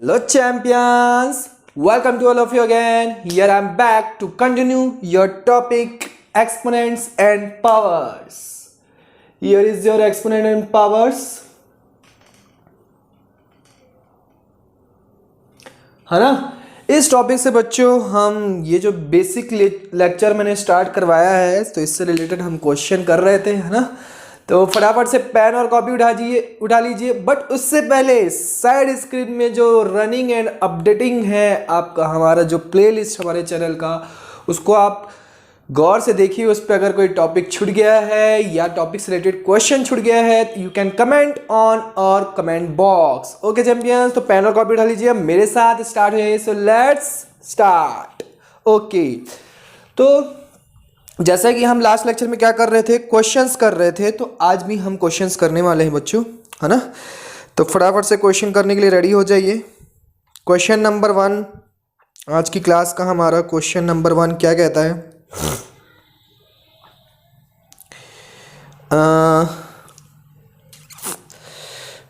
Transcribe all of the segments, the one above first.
Hello champions, welcome to all of you again. Here I am back to continue your topic exponents and powers. Here is your exponent and powers. है ना। इस topic से बच्चों हम ये जो basic lecture मैंने start करवाया है तो इससे रिलेटेड हम क्वेश्चन कर रहे थे, है ना। तो फटाफट से पेन और कॉपी उठा लीजिए। बट उससे पहले साइड स्क्रीन में जो रनिंग एंड अपडेटिंग है आपका हमारा जो प्लेलिस्ट हमारे चैनल का, उसको आप गौर से देखिए। उस पर अगर कोई टॉपिक छूट गया है या टॉपिक से रिलेटेड क्वेश्चन छूट गया है यू कैन कमेंट ऑन और कमेंट बॉक्स। ओके चैंपियंस, तो पेन और कॉपी उठा लीजिए, मेरे साथ स्टार्ट है। So let's start. ओके, तो जैसा कि हम लास्ट लेक्चर में क्या कर रहे थे, क्वेश्चंस कर रहे थे, तो आज भी हम क्वेश्चंस करने वाले हैं बच्चों, है ना। तो फटाफट से क्वेश्चन करने के लिए रेडी हो जाइए। क्वेश्चन नंबर 1 आज की क्लास का हमारा क्वेश्चन नंबर 1 क्या कहता है।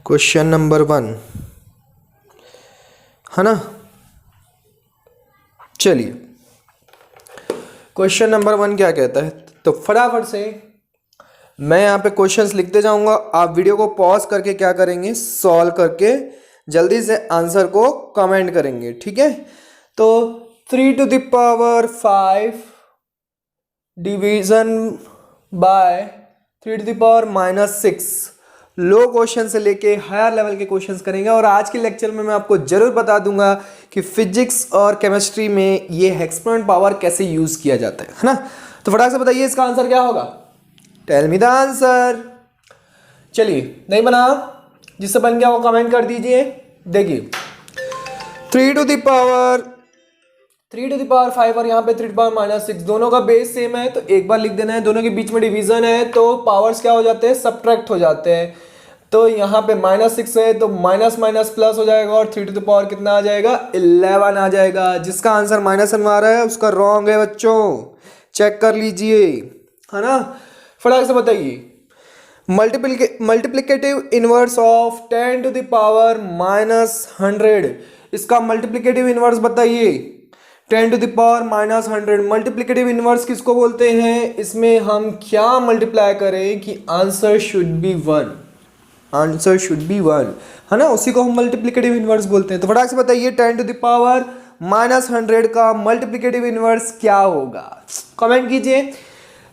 क्वेश्चन नंबर 1 है ना। चलिए क्वेश्चन नंबर 1 क्या कहता है, तो फटाफट से मैं यहाँ पे क्वेश्चंस लिखते जाऊंगा, आप वीडियो को पॉज करके क्या करेंगे, सॉल्व करके जल्दी से आंसर को कमेंट करेंगे, ठीक है। तो 3 to the power 5 division bye 3 to the power -6 low question से लेके हायर लेवल के क्वेश्चंस करेंगे। और आज के लेक्चर में मैं आपको जरूर बता दूंगा कि फिजिक्स और केमिस्ट्री में ये एक्सपोनेंट पावर कैसे यूज किया जाता है ना। तो फटाक से बताइए इसका आंसर क्या होगा। Tell me the answer. चलिए, नहीं बना जिससे बन गया वो कमेंट कर दीजिए। देखिए 3 to the power 5 और यहाँ पे 3 to the power -6 दोनों का बेस सेम है, तो एक बार लिख देना है। दोनों के बीच में डिवीजन है तो पावर्स क्या हो जाते हैं, सब्ट्रैक्ट हो जाते हैं। तो यहाँ पे -6 है तो माइनस माइनस प्लस हो जाएगा और 3 to the power कितना आ जाएगा, 11 आ जाएगा। जिसका आंसर -1 आ रहा है उसका रॉन्ग है बच्चों, चेक कर लीजिए, है ना। फटाक से बताइए multiplicative inverse of 10 to the power -100, इसका मल्टीप्लिकेटिव इनवर्स बताइए। 10 to the power -100 multiplicative inverse किसको बोलते हैं। इसमें हम क्या मल्टीप्लाई करें कि answer should be 1, answer should be 1, है ना। उसी को हम मल्टीप्लिकेटिव इनवर्स बोलते हैं। तो फटाक से बताइए 10 to the power -100 का मल्टीप्लिकेटिव इनवर्स क्या होगा, कमेंट कीजिए।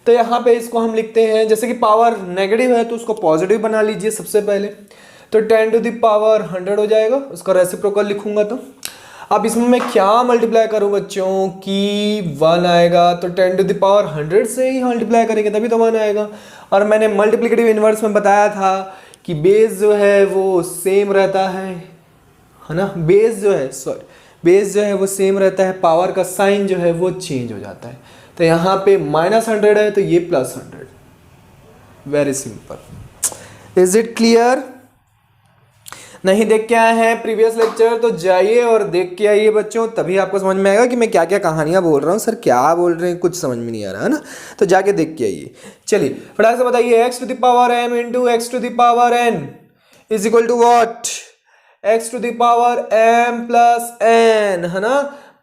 तो यहाँ पे इसको हम लिखते हैं, जैसे कि पावर नेगेटिव है तो उसको पॉजिटिव बना लीजिए सबसे पहले। तो 10 to the power 100 हो जाएगा, उसका रेसिप्रोकल लिखूंगा। तो अब इसमें मैं क्या मल्टीप्लाई करूं बच्चों कि 1 आएगा। तो 10 to the power 100 से ही मल्टीप्लाई करेंगे तभी तो 1 आएगा। और मैंने मल्टीप्लिकेटिव इनवर्स में बताया था कि बेस जो है वो सेम रहता है ना। बेस जो है वो सेम रहता है, पावर का साइन जो है वो चेंज हो जाता है। तो यहाँ पे -100 है तो ये +100, very simple. Is it clear. नहीं देख के आए हैं प्रीवियस लेक्चर तो जाइए और देख के आइए बच्चों, तभी आपको समझ में आएगा कि मैं क्या क्या कहानियां बोल रहा हूँ। सर क्या बोल रहे हैं, कुछ समझ में नहीं आ रहा है ना, तो जाके देख के आइए। चलिए फटाक से बताइए x to the power m into x to the power n is equal to what, x to the power m plus n, है ना।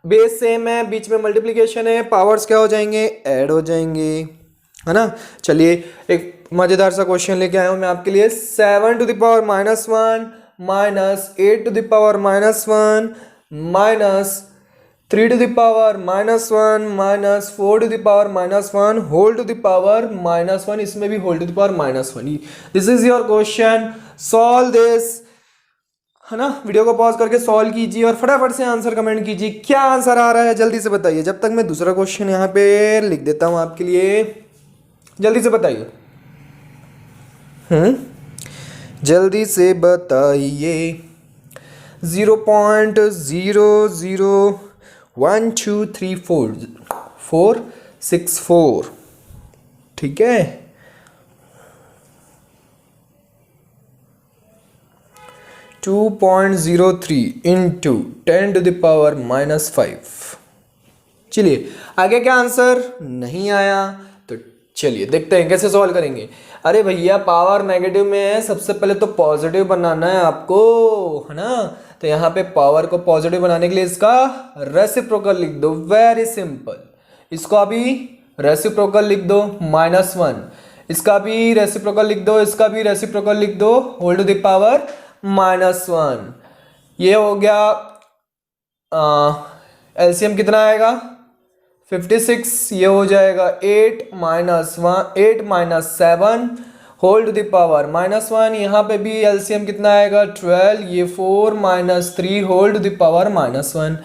बेस सेम है, बीच में मल्टीप्लीकेशन है, पावर्स क्या हो जाएंगे, ऐड हो जाएंगे, है ना। चलिए एक मजेदार सा क्वेश्चन लेके आया हूं मैं आपके लिए। 7 to the power -1 -8 to the power -1 -3 to the power -1 -4 to the power -1 whole to the power -1, इसमें भी whole to the power -1। This is your question, solve this, है ना। वीडियो को पॉज करके सॉल्व कीजिए और फटाफट से आंसर कमेंट कीजिए। क्या आंसर आ रहा है जल्दी से बताइए, जब तक मैं दूसरा क्वेश्चन यहाँ पे लिख देता हूँ आपके लिए। जल्दी से बताइए, जल्दी से बताइए। 0.001234 ठीक है। 2.03 इंटू 10 to the power -5। चलिए आगे क्या आंसर नहीं आया तो चलिए देखते हैं कैसे सॉल्व करेंगे। अरे भैया पावर नेगेटिव में है, सबसे पहले तो पॉजिटिव बनाना है आपको, है ना। तो यहाँ पे पावर को पॉजिटिव बनाने के लिए इसका रेसिप्रोकल लिख दो, वेरी सिंपल। इसको अभी रेसिप्रोकल लिख दो -1, इसका भी रेसिप्रोकल लिख दो, इसका भी रेसिप्रोकल लिख दो, होल टू द पावर -1। ये हो गया, एलसीएम कितना आएगा 56, ये हो जाएगा 8 - 7 होल टू द पावर -1। यहाँ पे भी एलसीएम कितना आएगा 12, ये 4 - 3 होल टू द पावर -1।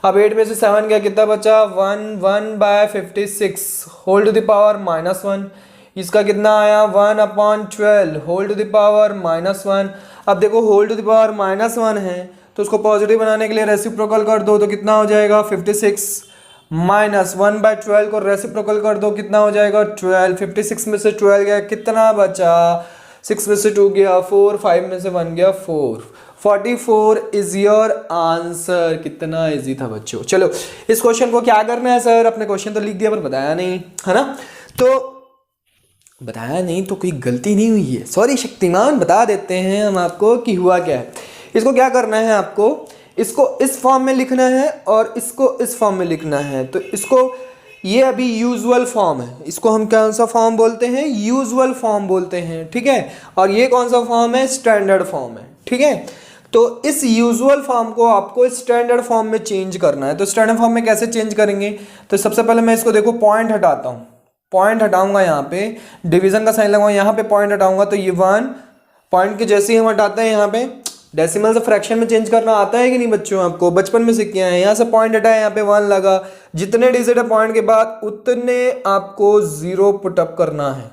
अब 8 में से 7 गया, कितना बचा 1/56 होल टू द पावर -1। इसका कितना आया 1/12 होल टू द पावर -1। अब देखो होल टू द पावर -1 है तो उसको पॉजिटिव बनाने के लिए रेसिप्रोकल कर दो, तो कितना हो जाएगा 56 माइनस 1/12 को रेसिप्रोकल कर दो, कितना हो जाएगा 12। 56 में से 12 गया, कितना बचा 6 में से 2 गया 4, 5 में से 1 गया 4। 44 इज योर आंसर। कितना इजी था बच्चों। चलो इस क्वेश्चन को क्या करना है सर, अपने क्वेश्चन तो लिख दिया पर बताया नहीं, है ना। तो बताया नहीं तो कोई गलती नहीं हुई है, सॉरी शक्तिमान, बता देते हैं हम आपको कि हुआ क्या है। इसको क्या करना है, आपको इसको इस फॉर्म में लिखना है और इसको इस फॉर्म में लिखना है। तो इसको, ये अभी यूजुअल फॉर्म है, इसको हम कौन सा फॉर्म बोलते हैं, यूजुअल फॉर्म बोलते हैं, ठीक है। और ये कौन सा फॉर्म है, स्टैंडर्ड फॉर्म है, ठीक है। तो इस यूजुअल फॉर्म को आपको स्टैंडर्ड फॉर्म में चेंज करना है। तो स्टैंडर्ड फॉर्म में कैसे चेंज करेंगे, तो सबसे पहले मैं इसको देखो पॉइंट हटाता हूँ, पॉइंट हटाऊंगा, यहाँ पे डिवीजन का साइन लगाऊंगा, यहाँ पे पॉइंट हटाऊंगा, तो ये 1 पॉइंट के जैसे ही हम हटाते हैं यहाँ पे डेसिमल से फ्रैक्शन में चेंज करना आता है कि नहीं बच्चों, आपको बचपन में सीखे हैं। यहाँ से पॉइंट हटाया, यहाँ पे 1 लगा, जितने डिजिट है पॉइंट के बाद उतने आपको 0 पुटअप करना है।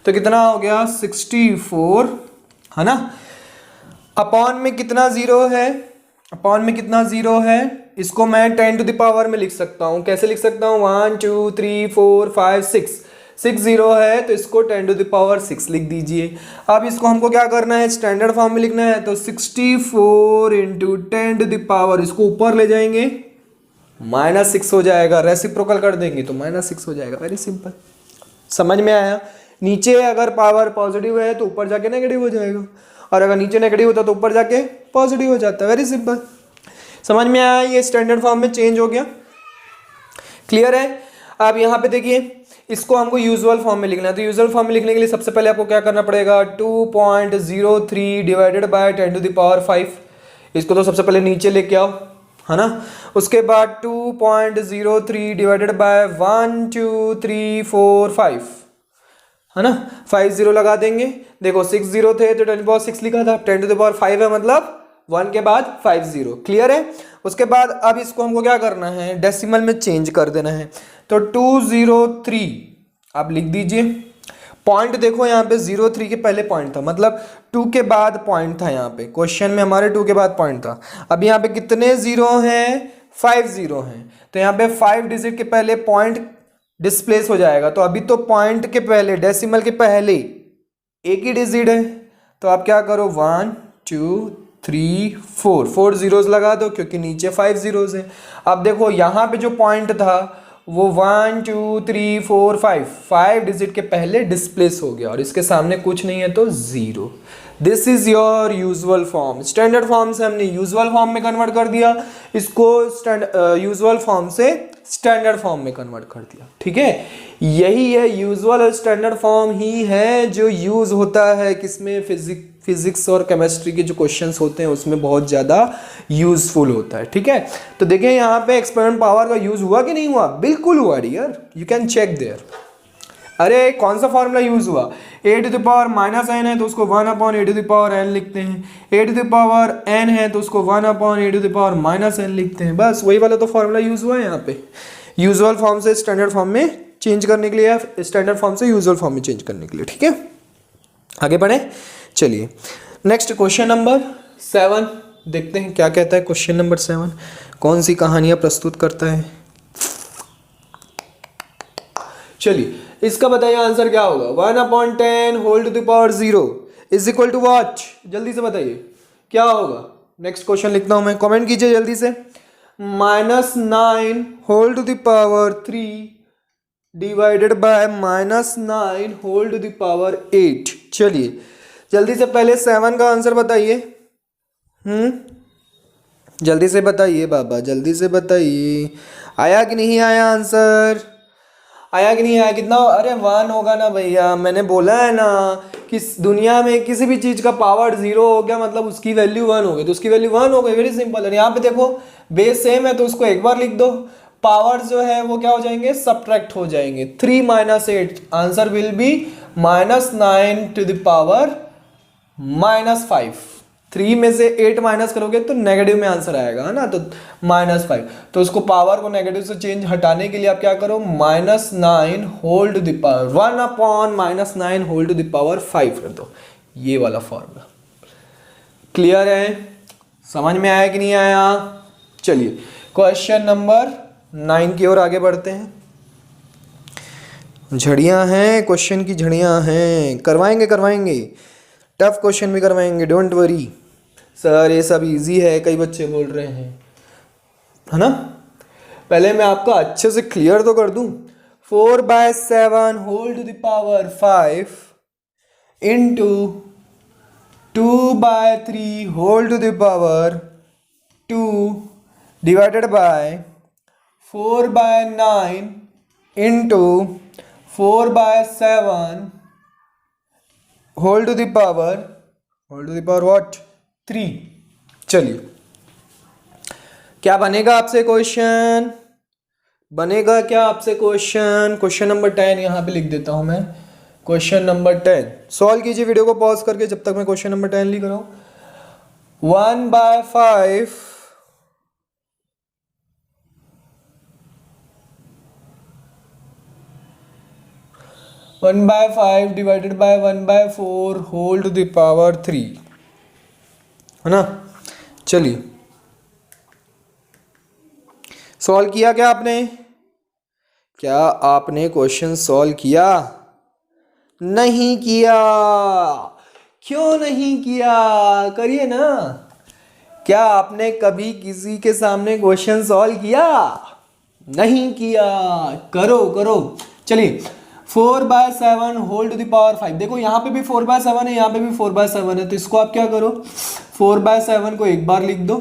तो कितना हो गया 64, है ना। अपॉन में कितना 0 है, अपॉन में कितना 0 है, इसको मैं 10 टू द पावर में लिख सकता हूँ। कैसे लिख सकता हूँ, 1 2 3 4 5 6 0 है तो इसको 10 टू द पावर 6 लिख दीजिए। अब इसको हमको क्या करना है, स्टैंडर्ड फॉर्म में लिखना है। तो 64 इंटू 10 टू द पावर, इसको ऊपर ले जाएंगे -6 हो जाएगा, रेसिप्रोकल कर देंगे तो -6 हो जाएगा। वेरी सिंपल, समझ में आया। नीचे अगर पावर पॉजिटिव है तो ऊपर जाके नेगेटिव हो जाएगा, और अगर नीचे नेगेटिव होता तो ऊपर जाके पॉजिटिव हो जाता है। वेरी सिंपल, समझ में आया। ये स्टैंडर्ड फॉर्म में चेंज हो गया, क्लियर है। अब यहाँ पे देखिए, इसको हमको यूजुअल फॉर्म में लिखना है। तो यूजुअल फॉर्म में लिखने के लिए सबसे पहले आपको क्या करना पड़ेगा, 2.03 divided by 10 to the power 5, इसको तो सबसे पहले नीचे लेके आओ, है ना। उसके बाद 2.03 डिवाइडेड बाय 1 2 3 4 5, है ना, 5 0 लगा देंगे। देखो 6 0 थे तो 10 टू द पावर 6 लिखा था, 10 टू द पावर 5 है मतलब 1 के बाद 5 0, क्लियर है। उसके बाद अब इसको हमको क्या करना है, डेसिमल में चेंज कर देना है। तो 203 आप लिख दीजिए। पॉइंट देखो यहाँ पे 03 के पहले पॉइंट था, मतलब 2 के बाद पॉइंट था। यहाँ पे क्वेश्चन में हमारे 2 के बाद पॉइंट था। अब यहाँ पे कितने 0 हैं, 5 0 हैं, तो यहाँ पे 5 डिजिट के पहले पॉइंट डिस्प्लेस हो जाएगा। तो अभी तो पॉइंट के पहले, डेसिमल के पहले एक ही डिजिट है, तो आप क्या करो 1 2 3 4 zeros लगा दो, क्योंकि नीचे 5 zeros हैं। अब देखो यहाँ पे जो पॉइंट था वो 1 2 3 4 5 डिजिट के पहले डिस्प्लेस हो गया, और इसके सामने कुछ नहीं है तो 0। This is your usual form. Standard form से हमने यूजुअल फॉर्म में कन्वर्ट कर दिया, इसको यूजुअल फॉर्म से स्टैंडर्ड फॉर्म में कन्वर्ट कर दिया, ठीक है। यही है यूजुअल और स्टैंडर्ड फॉर्म ही है जो यूज होता है किसमें, फिजिक्स और केमिस्ट्री के जो क्वेश्चंस होते हैं उसमें बहुत ज़्यादा यूजफुल होता है, ठीक है। तो देखिए यहाँ पे एक्सपेरिमेंट पावर का यूज हुआ कि नहीं हुआ, बिल्कुल हुआ dear, you can check there. अरे कौन सा फॉर्मूला यूज हुआ, a to the power -n है तो उसको 1/a to the power n लिखते हैं, a to the power n है तो उसको 1/a to the power -n लिखते हैं। बस वही वाला तो फॉर्मूला यूज हुआ है यहाँ पे, यूजुअल फॉर्म से स्टैंडर्ड फॉर्म में चेंज करने के लिए, स्टैंडर्ड फॉर्म से यूजुअल फॉर्म में चेंज करने के लिए, ठीक है। आगे बढ़े, चलिए नेक्स्ट क्वेश्चन नंबर 7 देखते हैं क्या कहता है। क्वेश्चन नंबर 7 कौन सी कहानियां प्रस्तुत करता है, चलिए इसका बताइए आंसर क्या होगा। 1/10 whole to the power 0 is equal to what, जल्दी से बताइए क्या होगा। नेक्स्ट क्वेश्चन लिखता हूं मैं, कमेंट कीजिए जल्दी से। -9 whole to the power 3 divided by -9 whole to the power 8। चलिए जल्दी से पहले 7 का आंसर बताइए। जल्दी से बताइए बाबा, जल्दी से बताइए, आया कि नहीं आया आंसर, आया कि नहीं आया? कितना? अरे 1 होगा ना भैया, मैंने बोला है ना कि इस दुनिया में किसी भी चीज़ का पावर 0 हो गया मतलब उसकी वैल्यू 1 हो गई, तो उसकी वैल्यू 1 हो गई, वेरी सिंपल। और यहाँ पे देखो बेस सेम है तो उसको एक बार लिख दो, पावर जो है वो क्या हो जाएंगे, सब्ट्रैक्ट हो जाएंगे। 3 - 8, answer will be -9 to the power -5। 3 में से 8 माइनस करोगे तो नेगेटिव में आंसर आएगा, है ना, तो -5। तो उसको पावर को नेगेटिव से चेंज हटाने के लिए आप क्या करो, -9 whole to the power 1/-9 whole to the power 5 कर दो, ये वाला फॉर्मूला। क्लियर है? समझ में आया कि नहीं आया? चलिए क्वेश्चन नंबर 9 की ओर आगे बढ़ते हैं। झड़ियां हैं, क्वेश्चन की झड़ियां हैं, करवाएंगे करवाएंगे, टफ क्वेश्चन भी करवाएंगे, डोंट वरी। सर ये सब इजी है, कई बच्चे बोल रहे हैं, है ना। पहले मैं आपका अच्छे से क्लियर तो कर दूं। 4/7 whole to the power 5 into 2/3 whole to the power 2 divided by 4/9 into 4/7 whole to the power what, 3। चलिए क्या बनेगा आपसे क्वेश्चन, बनेगा क्या आपसे क्वेश्चन? क्वेश्चन नंबर 10 यहाँ पे लिख देता हूँ मैं, क्वेश्चन नंबर 10 सॉल्व कीजिए वीडियो को पॉज करके जब तक मैं क्वेश्चन नंबर 10 लिख रहा हूँ। 1/5 1/5 divided by 1/4 whole to the power 3, है ना। चलिए सॉल्व किया क्या आपने? क्या आपने क्वेश्चन सॉल्व किया? नहीं किया? क्यों नहीं किया? करिए ना। क्या आपने कभी किसी के सामने क्वेश्चन सॉल्व किया? नहीं किया, करो करो। चलिए 4/7 होल टू द पावर 5, देखो यहाँ पे भी 4/7 है, यहाँ पे भी 4/7 है, तो इसको आप क्या करो, 4/7 को एक बार लिख दो,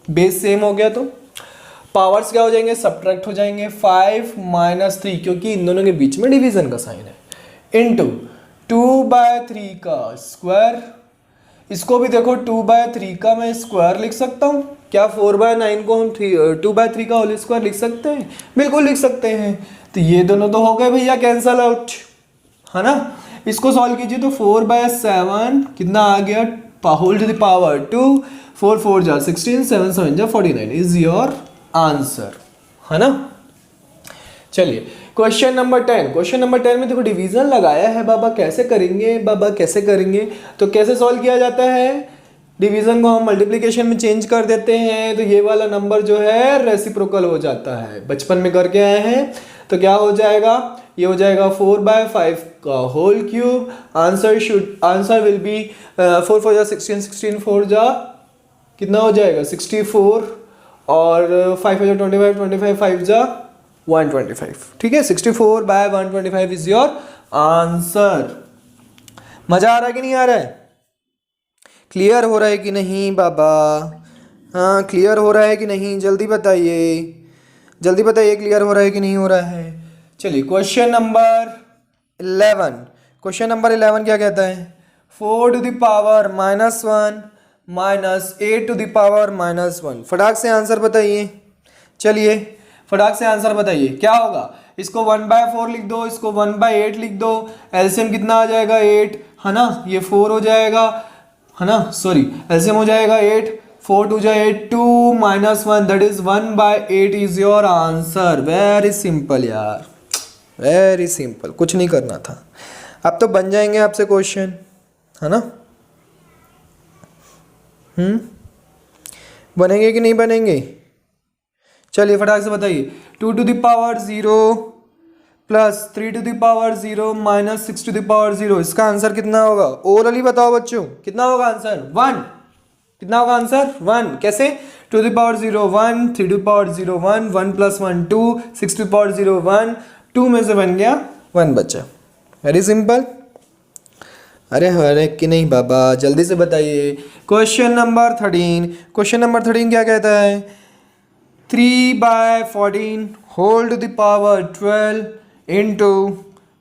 बेस सेम हो गया तो पावर्स क्या हो जाएंगे, सब्ट्रैक्ट हो जाएंगे। 5 - 3 क्योंकि इन दोनों के बीच में डिवीजन का साइन है, इनटू 2/3 का स्क्वायर। इसको भी देखो 2/3 का मैं स्क्वायर लिख सकता हूँ क्या? 4/9 को हम 2/3 का होल स्क्वायर लिख सकते हैं? बिल्कुल लिख सकते हैं। तो ये दोनों तो हो गए भैया कैंसल आउट, है ना। इसको सॉल्व कीजिए तो 4/7 कितना आ गया, होल टू द पावर 2, 4 4 जा 16, 7 7 जा 49 इज योर आंसर, है ना। चलिए क्वेश्चन नंबर 10, क्वेश्चन नंबर 10 में देखो डिवीजन लगाया है बाबा, कैसे करेंगे बाबा, कैसे करेंगे? तो कैसे सॉल्व किया जाता है, डिवीजन को हम मल्टीप्लिकेशन में चेंज कर देते हैं, तो ये वाला नंबर जो है रेसिप्रोकल हो जाता है, बचपन में करके आए हैं। तो क्या हो जाएगा, ये हो जाएगा 4/5 का whole cube, answer will be 4 4 जा 16, 16 4 जा कितना हो जाएगा 64, और 5 जा 25, 25 5 जा 125, ठीक है। 64/125 इज योर आंसर। मजा आ रहा है कि नहीं आ रहा है? क्लियर हो रहा है कि नहीं बाबा? हाँ क्लियर हो रहा है कि नहीं, जल्दी बताइए, जल्दी बताइए क्लियर हो रहा है कि नहीं हो रहा है। चलिए क्वेश्चन नंबर 11, क्वेश्चन नंबर 11 क्या कहता है, 4 to the power -1 minus 8 to the power -1। फटाक से आंसर बताइए, चलिए फटाक से आंसर बताइए क्या होगा। इसको 1/4 लिख दो, इसको 1/8 लिख दो, एलसीएम कितना आ जाएगा 8, है ना, ये 4 हो जाएगा, है ना, सॉरी एलसीएम हो जाएगा 8, 4 2 जा 8, 2 - 1 that is 1/8 is your answer. Very simple यार, वेरी सिंपल, कुछ नहीं करना था। अब तो बन जाएंगे आपसे क्वेश्चन, है ना। बनेंगे कि नहीं बनेंगे? चलिए फटाक से बताइए। 2 to the power 0 plus 3 to the power 0 minus 6 to the power 0, इसका आंसर कितना होगा? ओरली बताओ बच्चों, कितना होगा आंसर? 1। कितना होगा आंसर? 1। कैसे? 2 to the power 0 1, 3 to the power 0 1, 1 + 1 2, 6 to the power 0 1, 2 में से बन गया 1 बचा। Very simple. अरे अरे कि नहीं बाबा, जल्दी से बताइए। क्वेश्चन नंबर 13, क्वेश्चन नंबर 13 क्या कहता है? 3/14 whole to the power 12 into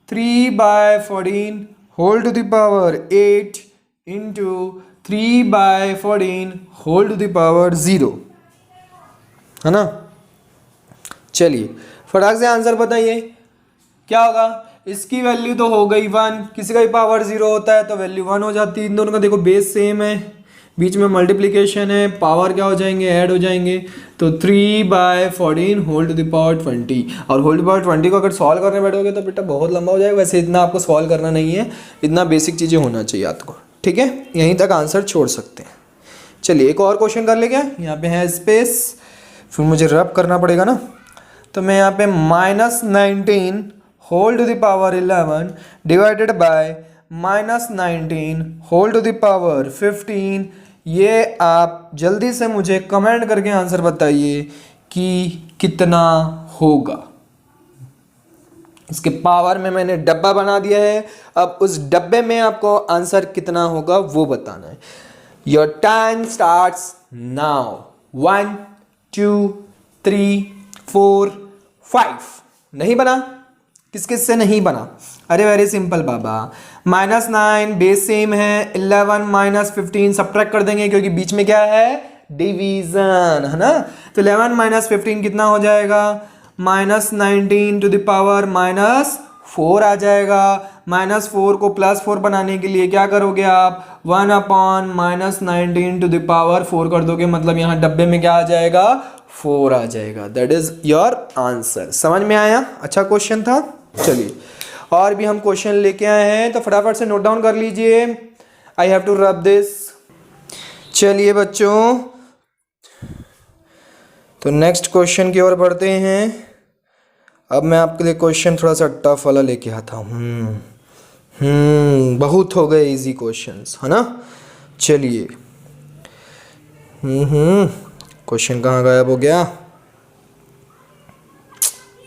3/14 whole to the power 8 into 3/14 whole to the power 0, है ना। चलिए फटाक से आंसर बताइए क्या होगा। इसकी वैल्यू तो हो गई 1, किसी का भी पावर 0 होता है तो वैल्यू 1 हो जाती है। इन दोनों का देखो बेस सेम है, बीच में मल्टीप्लिकेशन है, पावर क्या हो जाएंगे, ऐड हो जाएंगे। तो 3/14 होल टू द पावर 20, और होल टू पावर 20 को अगर सॉल्व करने बैठोगे तो बेटा बहुत लंबा हो जाएगा। वैसे इतना आपको सॉल्व करना नहीं है, इतना बेसिक चीज़ें होना चाहिए आपको, ठीक है। यहीं तक आंसर छोड़ सकते हैं। चलिए एक और क्वेश्चन कर ले क्या, यहाँ पे है स्पेस, फिर मुझे रब करना पड़ेगा ना। तो मैं यहाँ पे -19 whole to the power 11 divided by -19 whole to the power 15, ये आप जल्दी से मुझे कमेंट करके आंसर बताइए कि कितना होगा। इसके पावर में मैंने डब्बा बना दिया है, अब उस डब्बे में आपको आंसर कितना होगा वो बताना है। Your time starts now. 1 2 3 4 5। नहीं बना? किस किस से नहीं बना? अरे वेरी सिंपल बाबा, -9 बेस सेम है, 11 -15 सब्ट्रैक्ट कर देंगे क्योंकि बीच में क्या है, डिवीजन, है ना। तो 11 -15 कितना हो जाएगा, -19 टू द पावर -4 आ जाएगा। -4 को +4 बनाने के लिए क्या करोगे आप, 1/-19 टू द पावर 4 कर दोगे, मतलब यहाँ डब्बे में क्या आ जाएगा, 4 आ जाएगा। That is your answer. समझ में आया? अच्छा क्वेश्चन था। चलिए और भी हम क्वेश्चन लेके आए हैं, तो फटाफट से नोट डाउन कर लीजिए। I have to rub this. चलिए बच्चों, तो नेक्स्ट क्वेश्चन की ओर बढ़ते हैं। अब मैं आपके लिए क्वेश्चन थोड़ा सा टफ वाला लेके आता हूँ। बहुत हो गए इजी क्वेश्चंस, है ना। चलिए क्वेश्चन कहाँ गायब हो गया,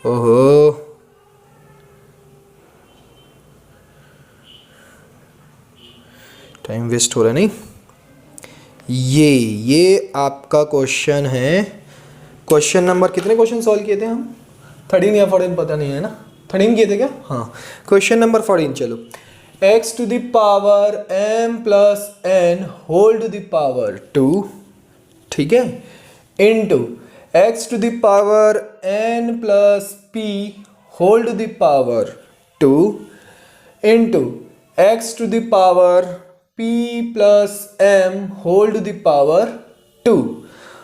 ओहो। टाइम वेस्ट हो रहा है नहीं। ये आपका क्वेश्चन है। क्वेश्चन नंबर कितने क्वेश्चन सॉल्व किए थे हम, 13 या 14 पता नहीं है ना, 13 किए थे क्या, हाँ। क्वेश्चन नंबर 14, चलो। x to the power m plus n whole to the power 2, ठीक है, into x to the power n plus p whole to the power 2 into x to the power p plus m whole to the power 2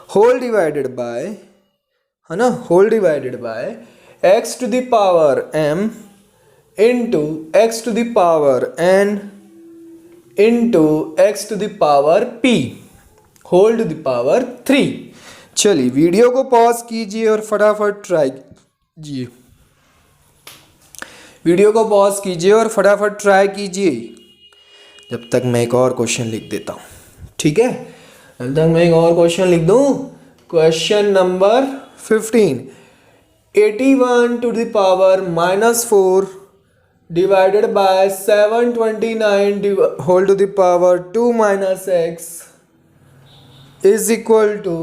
whole divided by, है ना, whole divided by x to the power m into x to the power n into x to the power p whole to the power 3। चलिए video को pause कीजिए और फटाफट try कीजिए। Video को pause कीजिए और फटाफट ट्राई कीजिए, जब तक मैं एक और क्वेश्चन लिख देता हूँ, ठीक है। जब तक मैं एक और क्वेश्चन लिख दूँ। Question number 15, 81 to the power -4 divided by 729 whole to the power 2 x is equal to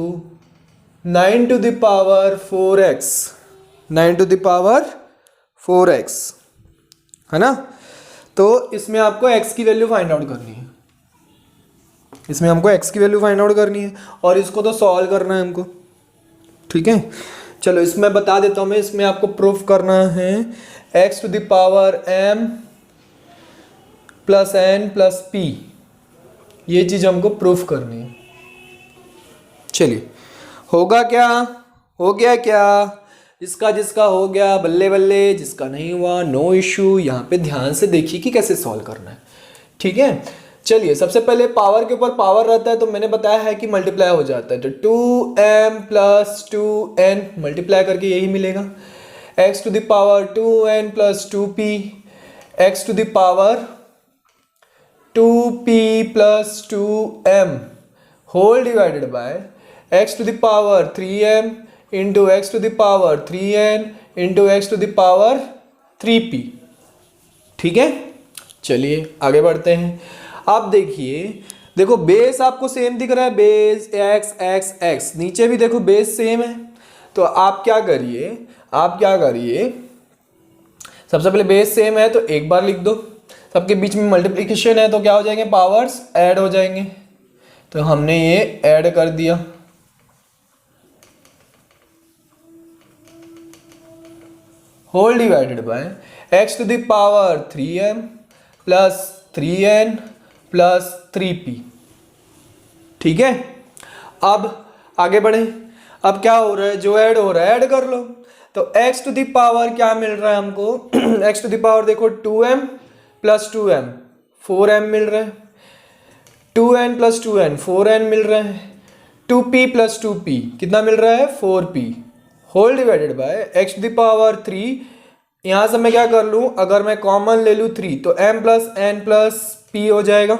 9 to the power 4x, 9 to the power 4x, है ना। तो इसमें आपको x की वैल्यू फाइंड आउट करनी है, इसमें हमको x की वैल्यू फाइंड आउट करनी है, और इसको तो सॉल्व करना है हमको, ठीक है। चलो इसमें बता देता हूँ मैं, इसमें आपको प्रूफ करना है x to the power m plus n plus p, ये चीज़ हमको प्रूफ करनी है। चलिए होगा क्या, हो गया क्या, इसका जिसका हो गया बल्ले बल्ले, जिसका नहीं हुआ नो इश्यू। यहाँ पे ध्यान से देखिए कि कैसे सॉल्व करना है, ठीक है। चलिए सबसे पहले पावर के ऊपर पावर रहता है तो मैंने बताया है कि मल्टीप्लाई हो जाता है, तो 2m प्लस 2n मल्टीप्लाई करके यही मिलेगा। x to the power 2n plus 2p, x to the power 2p plus 2m whole divided by x to the power 3m into x to the power 3n into x to the power 3p, ठीक है। चलिए आगे बढ़ते हैं। अब देखिए, देखो base आपको सेम दिख रहा है, बेस एक्स एक्स एक्स, नीचे भी देखो बेस सेम है। तो आप क्या करिए, सबसे पहले बेस सेम है तो एक बार लिख दो, सबके बीच में मल्टीप्लिकेशन है तो क्या हो जाएंगे, पावर्स ऐड हो जाएंगे। तो हमने ये ऐड कर दिया, whole divided by x to the power 3m plus 3n plus 3p। ठीक है, अब आगे बढ़े। अब क्या हो रहा है, जो ऐड हो रहा है ऐड कर लो। तो x टू द पावर क्या मिल रहा है हमको x टू द पावर देखो 2m प्लस 2m 4m मिल रहा है, 2n प्लस 2n 4n मिल रहा है, 2p प्लस 2p कितना मिल रहा है, 4p, whole divided by x to the power 3। यहाँ से मैं क्या कर लूँ, अगर मैं कॉमन ले लूँ 3 तो m plus n plus p हो जाएगा,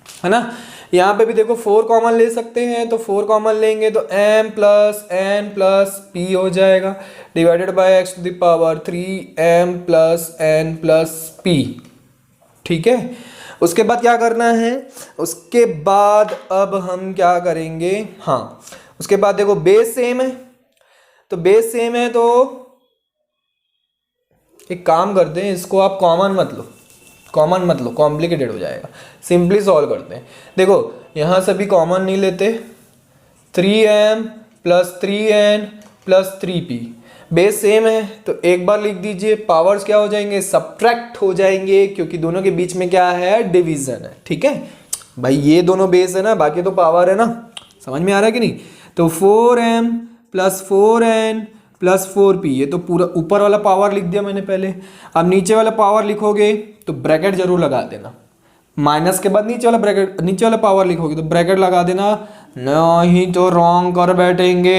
है ना। यहाँ पे भी देखो 4 कॉमन ले सकते हैं तो 4 कॉमन लेंगे तो m plus n plus p हो जाएगा, divided by x to the power 3m plus n plus p। ठीक है, उसके बाद क्या करना है, उसके बाद अब हम क्या करेंगे, हाँ उसके बाद देखो बेस सेम है, तो बेस सेम है तो एक काम करते हैं, इसको आप कॉमन मत लो, कॉम्प्लिकेटेड हो जाएगा, सिंपली सॉल्व करते हैं। देखो यहाँ से भी कॉमन नहीं लेते, 3m plus 3n plus 3p, base same है तो एक बार लिख दीजिए, पावर्स क्या हो जाएंगे, सब्ट्रैक्ट हो जाएंगे, क्योंकि दोनों के बीच में क्या है, डिवीजन है। ठीक है भाई, ये दोनों बेस है ना, बाकी तो पावर है ना, समझ में आ रहा है कि नहीं। तो 4m plus 4n plus 4p, ये तो पूरा ऊपर वाला पावर लिख दिया मैंने पहले। अब नीचे वाला पावर लिखोगे तो ब्रैकेट जरूर लगा देना, माइनस के बाद नीचे वाला पावर लिखोगे तो ब्रैकेट लगा देना, नहीं तो रॉन्ग कर बैठेंगे,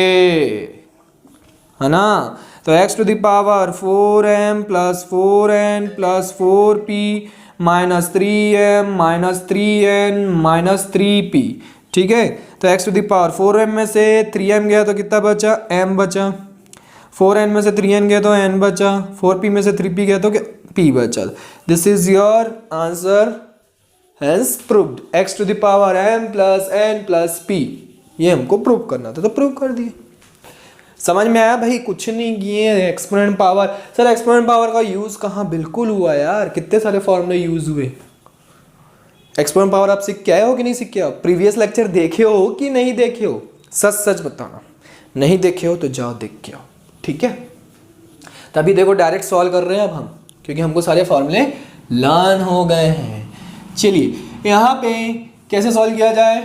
है ना। तो x to the power 4m plus 4n plus 4p minus 3m minus 3n minus 3p। ठीक है, तो x to the power 4m में से 3m गया तो कितना बचा, m बचा, 4n में से 3n गया तो n बचा, 4p में से 3p गया तो p बचा। This is your answer, hence proved, x to the power m plus n plus p, ये हमको प्रूव करना था तो प्रूव कर दिए। समझ में आया भाई, कुछ नहीं किए। Exponent power, sir exponent power का यूज कहाँ, बिल्कुल हुआ यार, कितने सारे फॉर्मूले यूज हुए। एक्सपोनेंट पावर आप सीख के आए हो कि नहीं सीख के आए हो, प्रीवियस लेक्चर देखे हो कि नहीं देखे हो, सच सच बताना, नहीं देखे हो तो जाओ देख के आओ। ठीक है, तभी देखो डायरेक्ट सॉल्व कर रहे हैं अब हम, क्योंकि हमको सारे फॉर्मूले लर्न हो गए हैं। चलिए यहाँ पे कैसे सॉल्व किया जाए,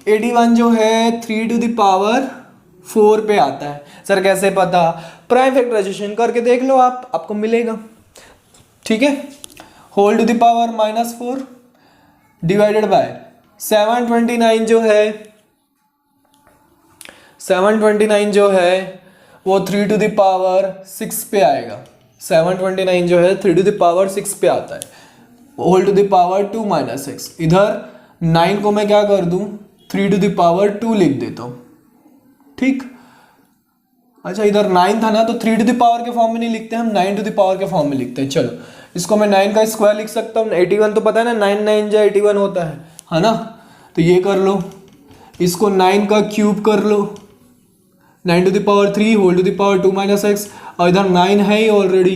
81 जो है 3 टू द पावर 4 पे आता है। सर कैसे पता, प्राइम फैक्टराइजेशन करके देख लो, आपको मिलेगा। ठीक है, whole to the power -4 divided by 729 जो है वो 3 टू द पावर 6 पे आएगा। 729 जो है 3 टू द पावर 6 पे आता है, whole to the power 2 minus 6। इधर 9 को मैं क्या कर दूं, 3 टू द पावर 2 लिख देता हूं। ठीक, अच्छा इधर 9 था ना, तो 3 टू द पावर के फॉर्म में नहीं लिखते हम, 9 टू द पावर के फॉर्म में लिखते हैं। चलो इसको मैं 9 का स्क्वायर लिख सकता हूँ, 81 तो पता है ना, 9 9 जा 81 होता है ना। तो ये कर लो, इसको 9 का क्यूब कर लो, 9 to the power 3 whole to the power 2 minus x, और इधर 9 है ही ऑलरेडी।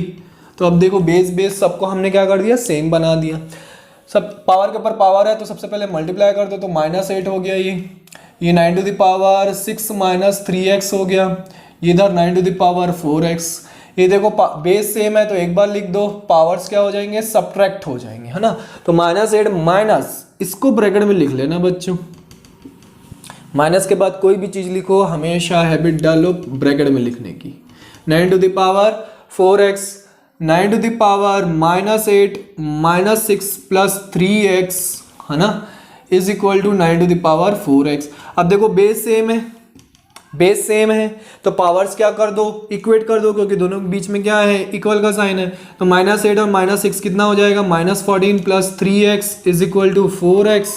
तो अब देखो बेस सबको हमने क्या कर दिया, सेम बना दिया। सब पावर के ऊपर पावर है तो सबसे पहले मल्टीप्लाई कर दो, तो -8 हो गया ये 9 to the power 6 minus 3x हो गया, ये इधर 9 टू द पावर 4x। ये देखो बेस सेम है तो एक बार लिख दो, पावर्स क्या हो जाएंगे, सब्ट्रैक्ट हो जाएंगे, है ना। तो -8 माइनस, इसको ब्रैकेट में लिख लेना बच्चों, माइनस के बाद कोई भी चीज़ लिखो हमेशा हैबिट डालो ब्रैकेट में लिखने की। 9 to the power 4x, 9 to the power -8 minus 6 plus 3x, है ना, is equal to 9 to the power 4x। अब देखो बेस सेम है तो पावर्स क्या कर दो, इक्वेट कर दो, क्योंकि दोनों के बीच में क्या है, इक्वल का साइन है। तो -8 और -6 कितना हो जाएगा, -14 plus 3x is equal to 4x।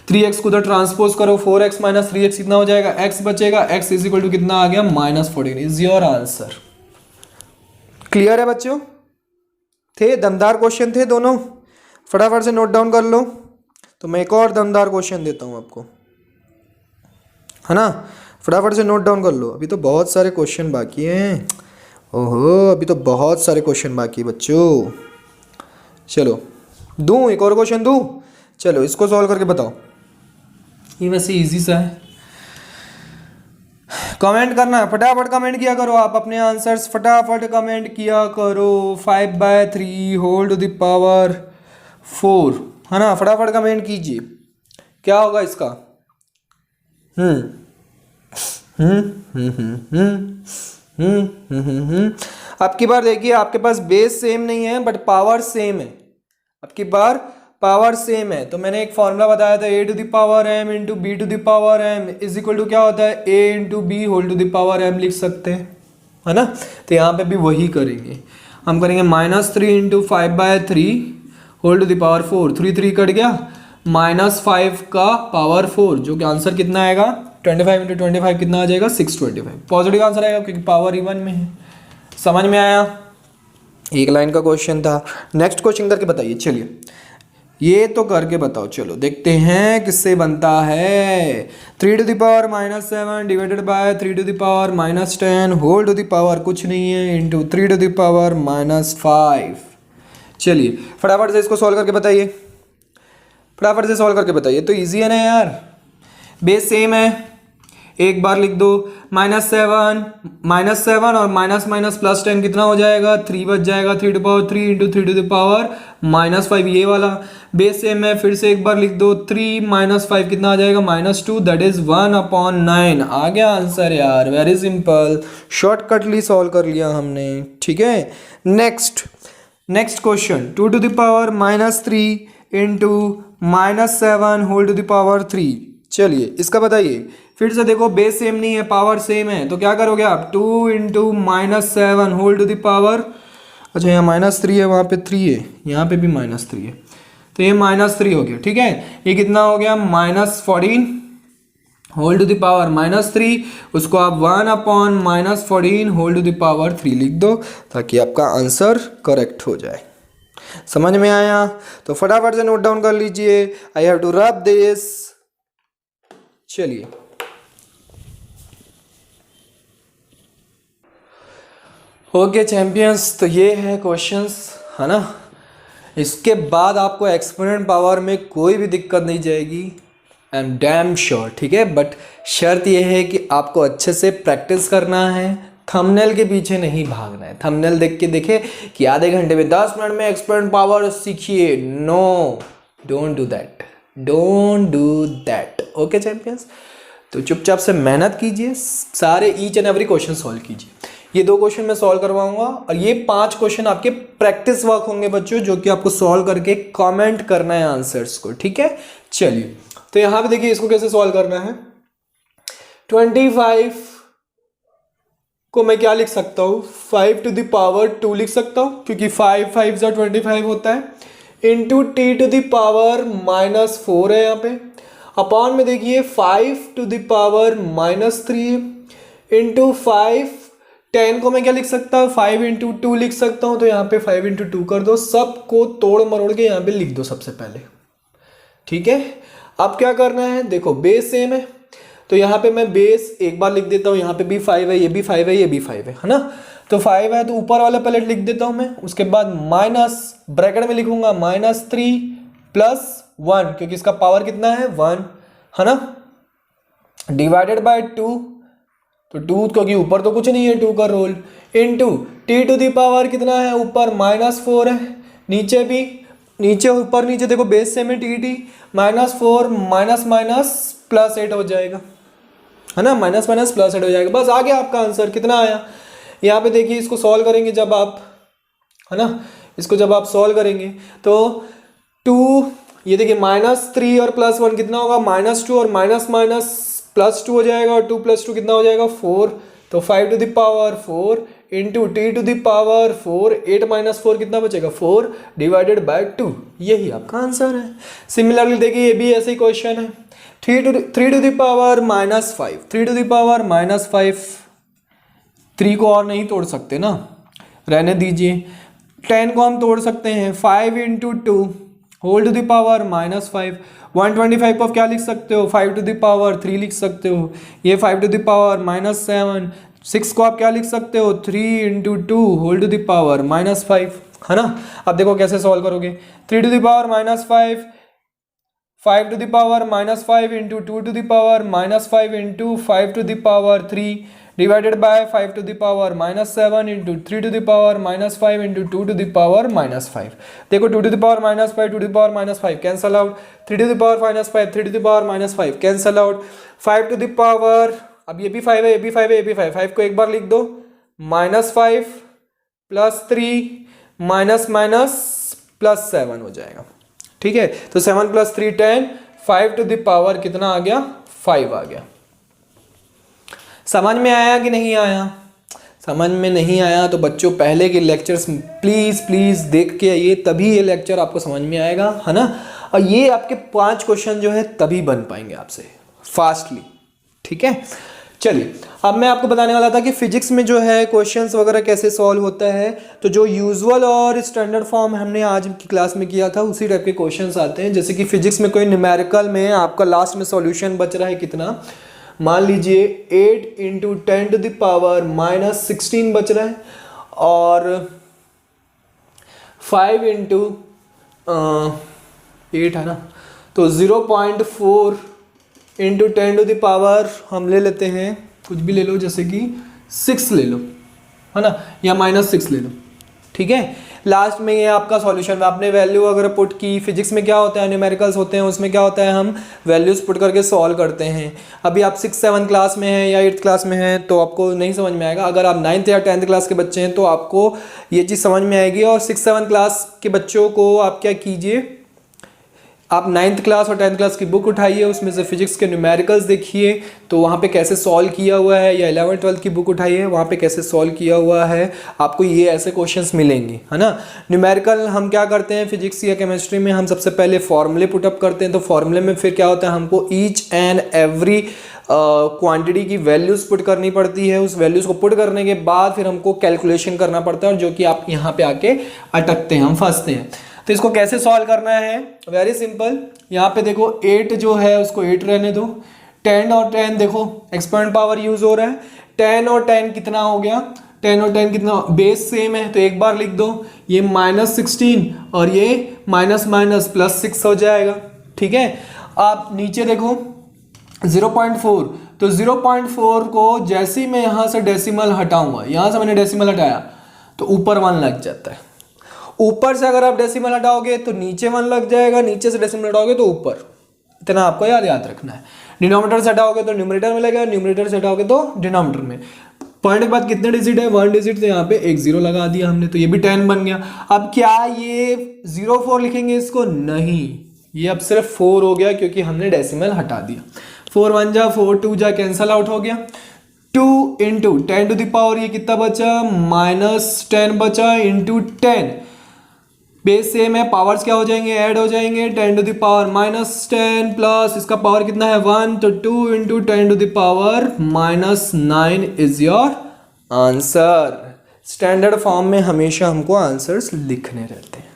3x को उधर ट्रांसपोज करो, 4x माइनस 3x कितना हो जाएगा, x बचेगा, x इज इक्वल टू कितना आ गया, -14 इज योर आंसर। क्लियर है बच्चों, थे दमदार क्वेश्चन थे दोनों। फटाफट से नोट डाउन कर लो, तो मैं एक और दमदार क्वेश्चन देता हूँ आपको, है ना। फटाफट से नोट डाउन कर लो, अभी तो बहुत सारे क्वेश्चन बाकी हैं। ओहो, अभी तो बहुत सारे क्वेश्चन बाकी है बच्चों। चलो दूँ एक और क्वेश्चन दूँ, चलो इसको सॉल्व करके बताओ। ये वैसे इजी सा है, कमेंट करना है, फटाफट कमेंट किया करो आप अपने आंसर्स, फटाफट कमेंट किया करो। 5/3 होल टू द पावर 4, है ना, फटाफट कमेंट कीजिए, क्या होगा इसका। आपकी बार देखिए, आपके पास बेस सेम नहीं है बट पावर सेम है, आपकी बार पावर सेम है। तो मैंने एक फॉर्मूला बताया था, a to the power m into B to the power m is equal to क्या होता है, a into B whole to the power m लिख सकते हैं, है ना। तो यहाँ पे भी वही करेंगे, हम करेंगे -3 into 5/3 whole to the power 4, 3 3 cut गया, -5 का पावर 4, जो कि आंसर कितना आएगा, 25 इंटू 25 कितना आ जाएगा, 625। पॉजिटिव आंसर आएगा क्योंकि पावर इवन में है। समझ में आया, एक लाइन का क्वेश्चन था। नेक्स्ट क्वेश्चन करके बताइए, चलिए ये तो करके बताओ, चलो देखते हैं किससे बनता है। 3 to the power -7 divided by 3 to the power -10 whole to the power कुछ नहीं है इंटू 3 टू द पावर -5। चलिए फटाफट से इसको सॉल्व करके बताइए, फटाफट से सॉल्व करके बताइए। तो इजी है ना यार, बेस सेम है, एक बार लिख दो, -7 और माइनस प्लस 10 कितना हो जाएगा, 3 बच जाएगा, 3 to power 3 into 3 to the power -5, ये वाला बेस सेम है। फिर से एक बार लिख दो, 3 -5 कितना आ जाएगा, -2, दैट इज 1/9। आ गया आंसर यार, वेरी सिंपल, शॉर्टकटली सॉल्व कर लिया हमने, ठीक है। Next question, 2 to the power -3 into -7 whole to the power 3। चलिए इसका बताइए, फिर से देखो बेस सेम नहीं है, पावर सेम है, तो क्या करोगे आप, 2 into -7 whole to the power, अच्छा यहाँ -3 है, वहाँ पे 3 है, यहाँ पे भी -3 है, तो ये -3 हो गया, ठीक है। ये कितना हो गया, -14 होल टू द पावर -3, उसको आप 1/-14 होल टू द पावर 3 लिख दो, ताकि आपका आंसर करेक्ट हो जाए। समझ में आया, तो फटाफट से नोट डाउन कर लीजिए, I have to rub this. चलिए ओके चैंपियंस, तो ये है क्वेश्चंस, है ना। इसके बाद आपको एक्सपोनेंट पावर में कोई भी दिक्कत नहीं जाएगी, आई एम डैम श्योर, ठीक है। बट शर्त यह है कि आपको अच्छे से प्रैक्टिस करना है, थंबनेल के पीछे नहीं भागना है। थंबनेल देख के देखे कि आधे घंटे में 10 मिनट में एक्सपोनेंट पावर सीखिए, no, don't do that, don't do that, okay champions. तो चुपचाप से मेहनत कीजिए, सारे each and every question solve कीजिए। ये 2 क्वेश्चन मैं सॉल्व करवाऊंगा और ये 5 क्वेश्चन आपके प्रैक्टिस वर्क होंगे बच्चों, जो कि आपको सॉल्व करके कमेंट करना है आंसर्स को, ठीक है। चलिए तो यहाँ पे देखिए इसको कैसे सॉल्व करना है। 25 को मैं क्या लिख सकता हूँ, 5 टू द पावर 2 लिख सकता हूँ, क्योंकि 5 5 जा 25 होता है, into t to the power -4 है यहाँ पे, अपॉन में देखिए 5 टू द पावर -3 इंटू 5, 10 को मैं क्या लिख सकता हूँ, 5 इंटू 2 लिख सकता हूँ, तो यहाँ पे 5 इंटू 2 कर दो, सबको तोड़ मरोड़ के यहाँ पे लिख दो सबसे पहले, ठीक है। अब क्या करना है, देखो बेस सेम है, तो यहाँ पे मैं बेस एक बार लिख देता हूँ, यहाँ पे भी 5 है, ये भी 5 है, ये भी 5 है ना। तो 5 है तो ऊपर वाला पहले लिख देता हूँ मैं, उसके बाद माइनस ब्रैकेट में लिखूंगा -3 + 1, क्योंकि इसका पावर कितना है 1, है ना, डिवाइडेड बाय 2, तो 2 क्योंकि ऊपर तो कुछ नहीं है 2 का role, into t to the power कितना है, ऊपर -4 है, नीचे भी, नीचे ऊपर नीचे देखो बेस सेम है टी, -4 माइनस +8 हो जाएगा, है ना, -+8 हो जाएगा। बस आ गया आपका आंसर, कितना आया। यहाँ पे देखिए इसको सॉल्व करेंगे जब आप, है ना, इसको जब आप सॉल्व करेंगे तो 2, ये देखिए -3 और +1 कितना होगा, -2 और माइनस +2 हो जाएगा, और 2 + 2 कितना हो जाएगा 4, तो 5 to the power 4 into t to the power 4, 8 - 4 कितना बचेगा 4, डिवाइडेड बाय 2, यही आपका आंसर है। सिमिलरली देखिए ये भी ऐसे ही क्वेश्चन है, 3 to the power -5, 3 to the power -5, 3 को और नहीं तोड़ सकते ना, रहने दीजिए। 10 को हम तोड़ सकते हैं, 5 into 2 whole to the power -5। 125 को क्या लिख सकते हो, 5 टू द पावर 3 लिख सकते हो। ये 5 टू द पावर -7। 6 को आप क्या लिख सकते हो, 3 × 2 होल टू द पावर -5, है ना। अब देखो कैसे सॉल्व करोगे। 3 to the power -5, 5 to the power -5 into 2 to the power -5 into 5 to the power 3 divided by 5 to the power -7 into 3 to the power -5 into 2 to the power -5। देखो 2 to the power -5 2 to the power -5 cancel out, 3 to the power -5 3 to the power -5 cancel out, 5 to the power, अब ये भी 5 है, ये भी 5 है, ये भी 5 को एक बार लिख दो, -5 + 3 +7 हो जाएगा, ठीक है। तो 7 + 3 10, 5 टू द पावर कितना आ गया, 5 आ गया। समझ में आया कि नहीं आया? समझ में नहीं आया तो बच्चों पहले के लेक्चर्स प्लीज़ देख के आइए, तभी ये लेक्चर आपको समझ में आएगा, है ना। और ये आपके 5 क्वेश्चन जो है तभी बन पाएंगे आपसे फास्टली, ठीक है। चलिए अब मैं आपको बताने वाला था कि फिजिक्स में जो है क्वेश्चंस वगैरह कैसे सॉल्व होता है। तो जो यूजुअल और स्टैंडर्ड फॉर्म हमने आज की क्लास में किया था उसी टाइप के क्वेश्चंस आते हैं। जैसे कि फिजिक्स में कोई न्यूमेरिकल में आपका लास्ट में सॉल्यूशन बच रहा है कितना, मान लीजिए 8 × 10 टू द पावर -16 बच रहा है, और 5 × 8 है ना, तो 0.4 × 10 टू द पावर हम ले लेते हैं, कुछ भी ले लो, जैसे कि 6 ले लो, है ना, या -6 ले लो, ठीक है। लास्ट में ये आपका सॉल्यूशन में आपने वैल्यू अगर पुट की, फिजिक्स में क्या होता है, न्यूमेरिकल्स होते हैं, उसमें क्या होता है हम वैल्यूज पुट करके सॉल्व करते हैं। अभी आप 6-7 क्लास में हैं या 8th क्लास में हैं तो आपको नहीं समझ में आएगा। अगर आप 9th या 10th क्लास के बच्चे हैं तो आपको ये चीज़ समझ में आएगी। और 6-7 क्लास के बच्चों को आप क्या कीजिए, आप 9th क्लास और 10th क्लास की बुक उठाइए, उसमें से फिजिक्स के न्यूमेरिकल्स देखिए तो वहाँ पे कैसे सॉल्व किया हुआ है, या 11th-12th की बुक उठाइए वहाँ पे कैसे सॉल्व किया हुआ है, आपको ये ऐसे क्वेश्चंस मिलेंगे, है ना। न्यूमेरिकल हम क्या करते हैं फिजिक्स या केमिस्ट्री में, हम सबसे पहले फॉर्मूले पुटअप करते हैं। तो फॉर्मूले में फिर क्या होता है, हमको ईच एंड एवरी क्वांटिटी की वैल्यूज़ पुट करनी पड़ती है। उस वैल्यूज़ को पुट करने के बाद फिर हमको कैलकुलेशन करना पड़ता है, और जो कि आप यहाँ पे आके अटकते हैं, हम फंसते हैं। तो इसको कैसे सॉल्व करना है, वेरी सिंपल। यहाँ पे देखो 8 जो है उसको 8 रहने दो, 10 और 10 देखो एक्सपोनेंट पावर यूज हो रहा है, 10 और 10 कितना हो गया, 10 और 10 कितना, बेस सेम है तो एक बार लिख दो, ये -16 और ये +6 हो जाएगा, ठीक है। आप नीचे देखो 0.4, तो 0.4 को जैसे ही मैं यहाँ से डेसिमल हटाऊंगा, यहाँ से मैंने डेसिमल हटाया तो ऊपर 1 लग जाता है। ऊपर से अगर आप डेसिमल हटाओगे तो नीचे 1 लग जाएगा, नीचे से डेसिमल हटाओगे तो ऊपर। इतना आपको याद रखना है। डिनोमिनेटर से हटाओगे तो न्यूमरेटर में लगेगा, न्यूमरेटर से हटाओगे तो डिनोमिनेटर में। पॉइंट के बाद कितने डिजिट है, 1 डिजिट, तो यहाँ पे एक 0 लगा दिया हमने, तो ये भी 10 बन गया। अब क्या ये 0.4 लिखेंगे इसको, नहीं, ये अब सिर्फ 4 हो गया क्योंकि हमने डेसिमल हटा दिया। 4 1 जा 4 2 जा कैंसल आउट हो गया। 2 × 10 टू द पावर ये कितना बचा, -10 बचा, इंटू 10, बेस सेम है, पावर्स क्या हो जाएंगे, ऐड हो जाएंगे, 10 टू द पावर -10 प्लस इसका पावर कितना है 1, तो 2 × 10 to the power -9 is your answer. Standard form में हमेशा हमको आंसर्स लिखने रहते हैं।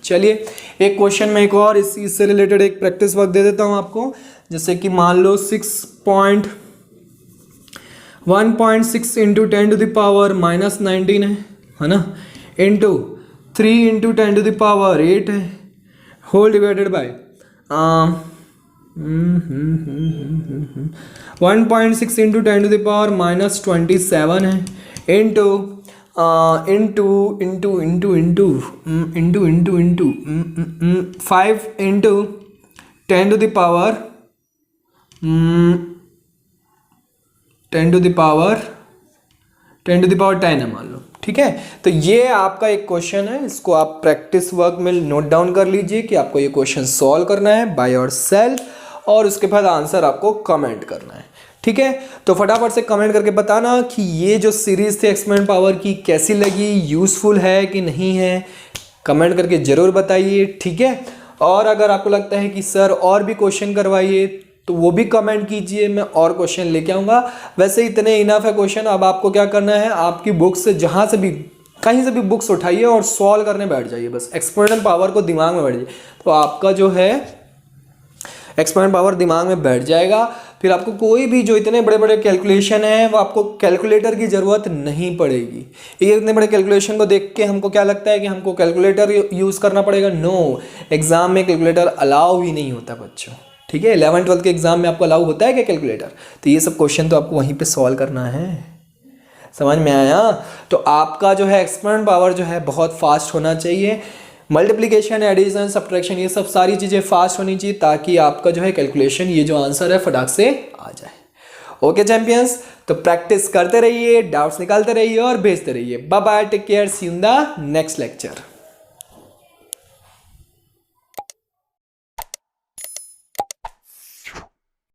चलिए एक क्वेश्चन में एक और इससे रिलेटेड एक प्रैक्टिस वर्क दे देता हूं आपको। जैसे कि मान लो 1.6 × 10 टू द पावर -19 है ना, इंटू 3 × 10 टू द पावर 8 है, whole divided by 1.6 × 10 to the power -27 है, into 5 × 10 to the power 10 to the power 10 है मान लो, ठीक है। तो ये आपका एक क्वेश्चन है, इसको आप प्रैक्टिस वर्क में नोट डाउन कर लीजिए कि आपको ये क्वेश्चन सॉल्व करना है बाय योरसेल्फ, और उसके बाद आंसर आपको कमेंट करना है, ठीक है। तो फटाफट से कमेंट करके बताना कि ये जो सीरीज थी एक्सपोनेंट पावर की कैसी लगी, यूजफुल है कि नहीं है, कमेंट करके जरूर बताइए, ठीक है। और अगर आपको लगता है कि सर और भी क्वेश्चन करवाइए तो वो भी कमेंट कीजिए, मैं और क्वेश्चन लेके आऊँगा। वैसे इतने इनफ है क्वेश्चन। अब आपको क्या करना है, आपकी बुक से जहाँ से भी कहीं से भी बुक्स उठाइए और सॉल्व करने बैठ जाइए, बस एक्सपोनेंशियल पावर को दिमाग में बैठ जाइए, तो आपका जो है एक्सपोनेंशियल पावर दिमाग में बैठ जाएगा। फिर आपको कोई भी जो इतने बड़े बड़े कैलकुलेशन है वो आपको कैलकुलेटर की ज़रूरत नहीं पड़ेगी। ये इतने बड़े कैलकुलेशन को देख के हमको क्या लगता है कि हमको कैलकुलेटर यूज़ करना पड़ेगा, नो, एग्जाम में कैलकुलेटर अलाउ ही नहीं होता बच्चों, ठीक है। 11th-12th के एग्जाम में आपको अलाउ होता है क्या कैलकुलेटर? तो ये सब क्वेश्चन तो आपको वहीं पे सॉल्व करना है, समझ में आया? तो आपका जो है एक्सपोनेंशियल पावर जो है बहुत फास्ट होना चाहिए, मल्टीप्लिकेशन, एडिशन, सब्ट्रैक्शन, ये सब सारी चीज़ें फास्ट होनी चाहिए ताकि आपका जो है कैलकुलेशन, ये जो आंसर है फटाक से आ जाए। ओके चैंपियंस, तो प्रैक्टिस करते रहिए, डाउट्स निकालते रहिए और भेजते रहिए। Bye bye, take care, see you in the next lecture.